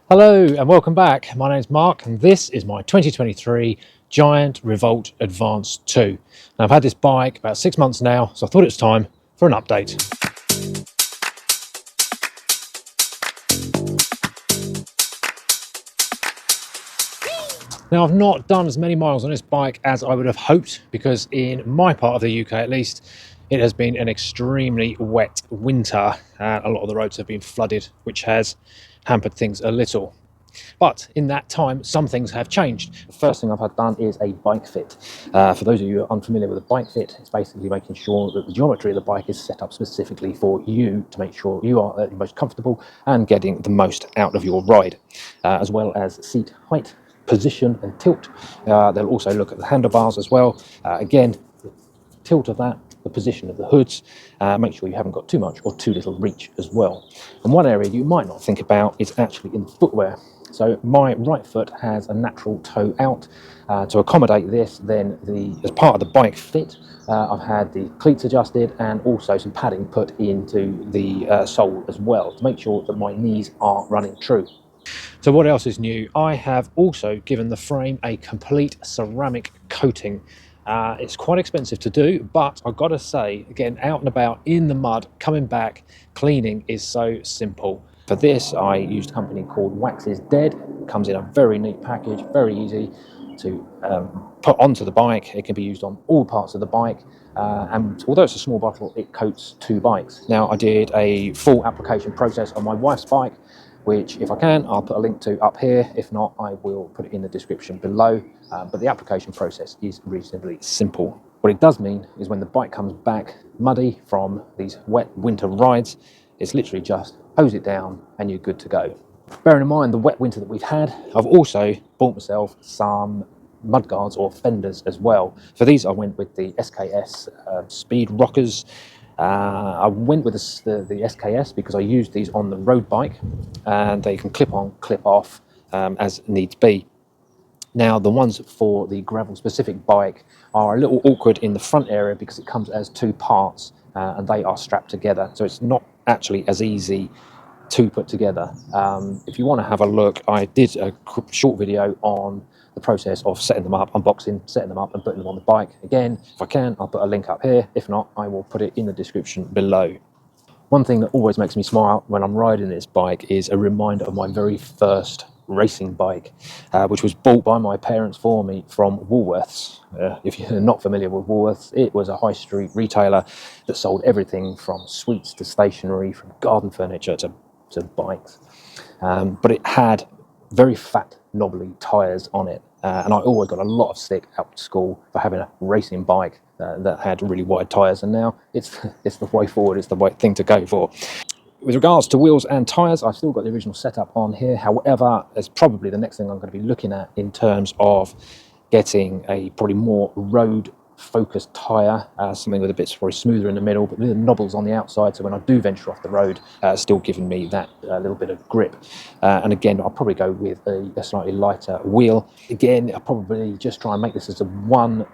Hello and welcome back. My name's Mark and this is my 2023 Giant Revolt Advanced 2. Now I've had this bike about 6 months now, so I thought it's time for an update. Now I've not done as many miles on this bike as I would have hoped because in my part of the UK at least, it has been an extremely wet winter and a lot of the roads have been flooded, which has hampered things a little. But in that time, some things have changed. The first thing I've had done is a bike fit. For those of you who are unfamiliar with a bike fit, it's basically making sure that the geometry of the bike is set up specifically for you to make sure you are the most comfortable and getting the most out of your ride, as well as seat height, position and tilt. They'll also look at the handlebars as well. Again, the tilt of that, the position of the hoods, make sure you haven't got too much or too little reach as well. And one area you might not think about is actually in the footwear. So my right foot has a natural toe out. To accommodate this, then as part of the bike fit, I've had the cleats adjusted and also some padding put into the sole as well to make sure that my knees are running true. So what else is new? I have also given the frame a complete ceramic coating. It's quite expensive to do, but I've got to say, again, out and about in the mud, coming back, cleaning is so simple. For this, I used a company called Wax is Dead. It comes in a very neat package, very easy to put onto the bike. It can be used on all parts of the bike. And although it's a small bottle, it coats 2 bikes. Now, I did a full application process on my wife's bike, which if I can, I'll put a link to up here. If not, I will put it in the description below. But the application process is reasonably simple. What it does mean is when the bike comes back muddy from these wet winter rides, it's literally just hose it down and you're good to go. Bearing in mind the wet winter that we've had, I've also bought myself some mudguards or fenders as well. For these, I went with the SKS speed rockers. I went with the SKS because I used these on the road bike and they can clip on, clip off as needs be. Now the ones for the gravel specific bike are a little awkward in the front area because it comes as 2 parts and they are strapped together. So it's not actually as easy to put together. If you want to have a look, I did a short video on the process of setting them up, unboxing, setting them up and putting them on the bike. Again, if I can, I'll put a link up here. If not, I will put it in the description below. One thing that always makes me smile when I'm riding this bike is a reminder of my very first racing bike, which was bought by my parents for me from Woolworths. If you're not familiar with Woolworths, it was a high street retailer that sold everything from sweets to stationery, from garden furniture to bikes. But it had very fat, knobbly tyres on it. And I always got a lot of stick out to school for having a racing bike that had really wide tyres, and now it's the way forward, it's the right thing to go for. With regards to wheels and tyres, I've still got the original setup on here. However, it's probably the next thing I'm going to be looking at in terms of getting a probably more road focused tyre, something with a bit probably smoother in the middle, but with the knobbles on the outside, so when I do venture off the road, still giving me that little bit of grip. And again, I'll probably go with a slightly lighter wheel. Again, I'll probably just try and make this as a one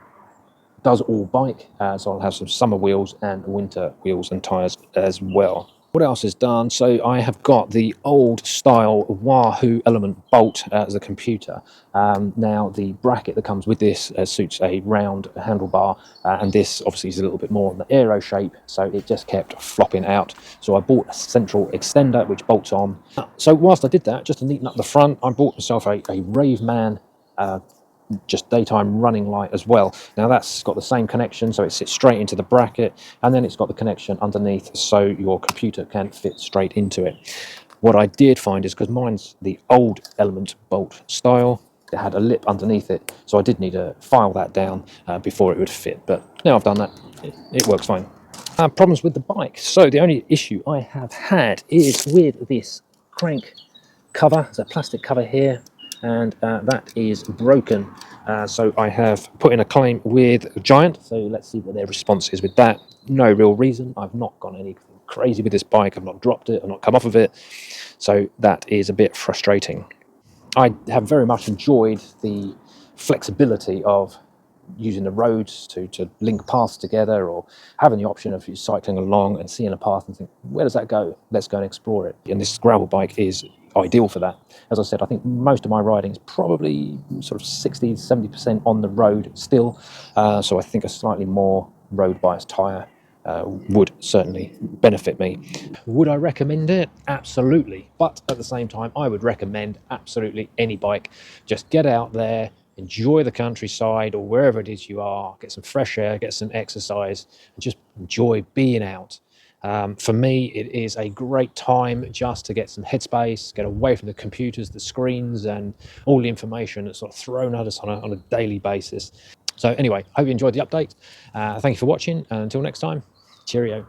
does all bike, so I'll have some summer wheels and winter wheels and tyres as well. What else is done? So I have got the old style Wahoo element bolt as a computer. Now the bracket that comes with this suits a round handlebar, and this obviously is a little bit more on the aero shape, so it just kept flopping out. So I bought a central extender which bolts on. So whilst I did that, just to neaten up the front, I bought myself a Raveman just daytime running light as well. Now that's got the same connection, so it sits straight into the bracket, and then it's got the connection underneath so your computer can fit straight into it. What I did find is, because mine's the old element bolt style, it had a lip underneath it, so I did need to file that down before it would fit, but now I've done that, it works fine. Problems with the bike. So the only issue I have had is with this crank cover. There's a plastic cover here, and that is broken. So I have put in a claim with Giant, so let's see what their response is with that. No real reason. I've not gone anything crazy with this bike. I've not dropped it. I've not come off of it. So that is a bit frustrating. I have very much enjoyed the flexibility of using the roads to link paths together, or having the option of you cycling along and seeing a path and think, where does that go? Let's go and explore it. And this gravel bike is ideal for that. As I said, I think most of my riding is probably sort of 60-70% on the road still, so I think a slightly more road biased tyre would certainly benefit me. Would I recommend it? Absolutely. But at the same time, I would recommend absolutely any bike. Just get out there, enjoy the countryside or wherever it is you are, get some fresh air, get some exercise, and just enjoy being out. For me, it is a great time just to get some headspace, get away from the computers, the screens, and all the information that's sort of thrown at us on a daily basis. So anyway, hope you enjoyed the update. Thank you for watching, and until next time, cheerio.